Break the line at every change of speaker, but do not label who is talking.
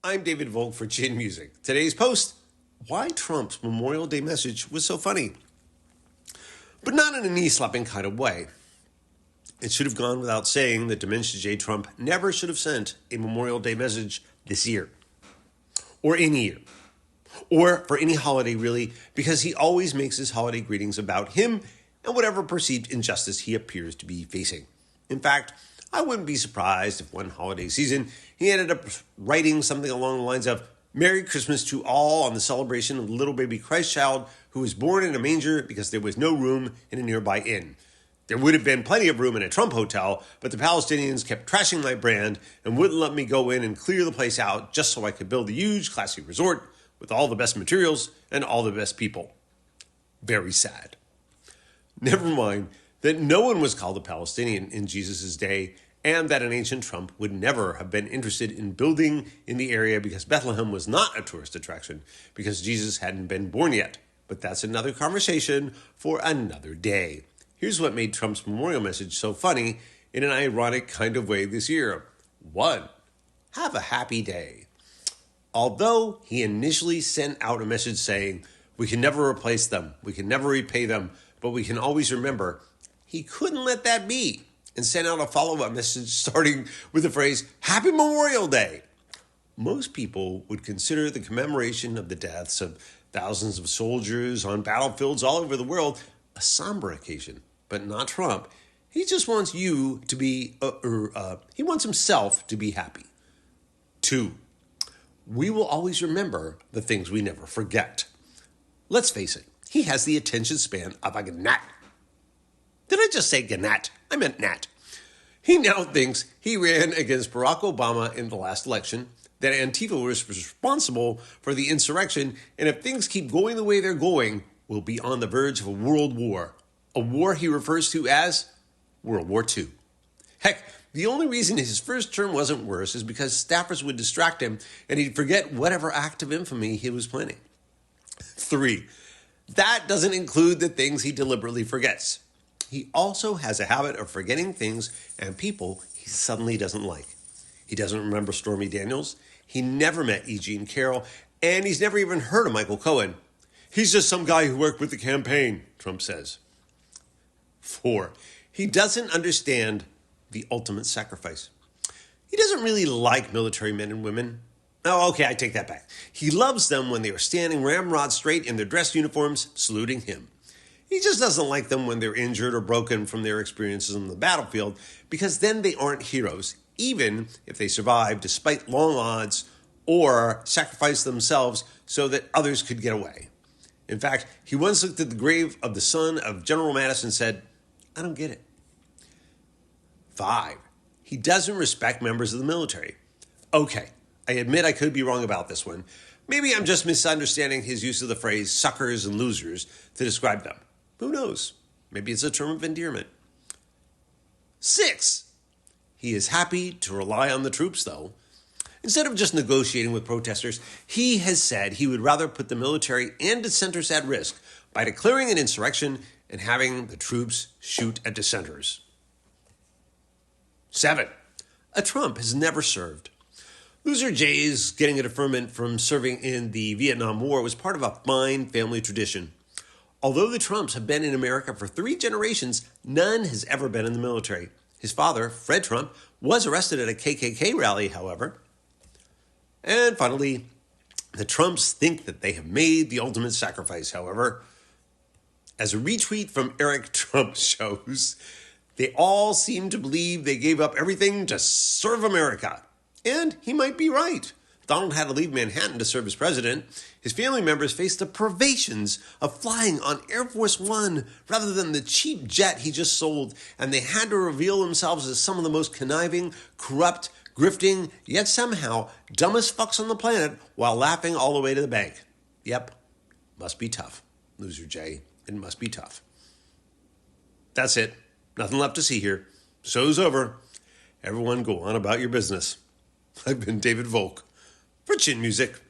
I'm David Volk for Chin Music. Today's post, why Trump's Memorial Day message was so funny. But not in a knee-slapping kind of way. It should have gone without saying that Dementia J. Trump never should have sent a Memorial Day message this year. Or any year. Or for any holiday, really, because he always makes his holiday greetings about him and whatever perceived injustice he appears to be facing. In fact, I wouldn't be surprised if one holiday season he ended up writing something along the lines of, "Merry Christmas to all on the celebration of the little baby Christ child who was born in a manger because there was no room in a nearby inn. There would have been plenty of room in a Trump hotel, but the Palestinians kept trashing my brand and wouldn't let me go in and clear the place out just so I could build a huge, classy resort with all the best materials and all the best people." Very sad. Never mind that no one was called a Palestinian in Jesus' day, and that an ancient Trump would never have been interested in building in the area because Bethlehem was not a tourist attraction, because Jesus hadn't been born yet. But that's another conversation for another day. Here's what made Trump's memorial message so funny in an ironic kind of way this year. 1. Have a happy day. Although he initially sent out a message saying, "We can never replace them, we can never repay them, but we can always remember," he couldn't let that be and sent out a follow-up message starting with the phrase, "Happy Memorial Day." Most people would consider the commemoration of the deaths of thousands of soldiers on battlefields all over the world a somber occasion, but not Trump. He just wants you to be, he wants himself to be happy. 2, we will always remember the things we never forget. Let's face it, he has the attention span of a gnat. Did I just say gnat? I meant gnat. He now thinks he ran against Barack Obama in the last election, that Antifa was responsible for the insurrection, and if things keep going the way they're going, we'll be on the verge of a world war. A war he refers to as World War II. Heck, the only reason his first term wasn't worse is because staffers would distract him and he'd forget whatever act of infamy he was planning. 3, that doesn't include the things he deliberately forgets. He also has a habit of forgetting things and people he suddenly doesn't like. He doesn't remember Stormy Daniels, he never met E. Jean Carroll, and he's never even heard of Michael Cohen. He's just some guy who worked with the campaign, Trump says. 4, he doesn't understand the ultimate sacrifice. He doesn't really like military men and women. Oh, okay, I take that back. He loves them when they are standing ramrod straight in their dress uniforms, saluting him. He just doesn't like them when they're injured or broken from their experiences on the battlefield, because then they aren't heroes, even if they survive despite long odds or sacrifice themselves so that others could get away. In fact, he once looked at the grave of the son of General Mattis and said, "I don't get it." 5, he doesn't respect members of the military. Okay, I admit I could be wrong about this one. Maybe I'm just misunderstanding his use of the phrase suckers and losers to describe them. Who knows? Maybe it's a term of endearment. 6, he is happy to rely on the troops, though. Instead of just negotiating with protesters, he has said he would rather put the military and dissenters at risk by declaring an insurrection and having the troops shoot at dissenters. 7, a Trump has never served. Loser J's getting a deferment from serving in the Vietnam War was part of a fine family tradition. Although the Trumps have been in America for 3 generations, none has ever been in the military. His father, Fred Trump, was arrested at a KKK rally, however. And finally, the Trumps think that they have made the ultimate sacrifice, however. As a retweet from Eric Trump shows, they all seem to believe they gave up everything to serve America. And he might be right. Donald had to leave Manhattan to serve as president. His family members faced the privations of flying on Air Force One rather than the cheap jet he just sold, and they had to reveal themselves as some of the most conniving, corrupt, grifting, yet somehow dumbest fucks on the planet while laughing all the way to the bank. Yep, must be tough, Loser J. It must be tough. That's it. Nothing left to see here. Show's over. Everyone go on about your business. I've been David Volk for Chin Music.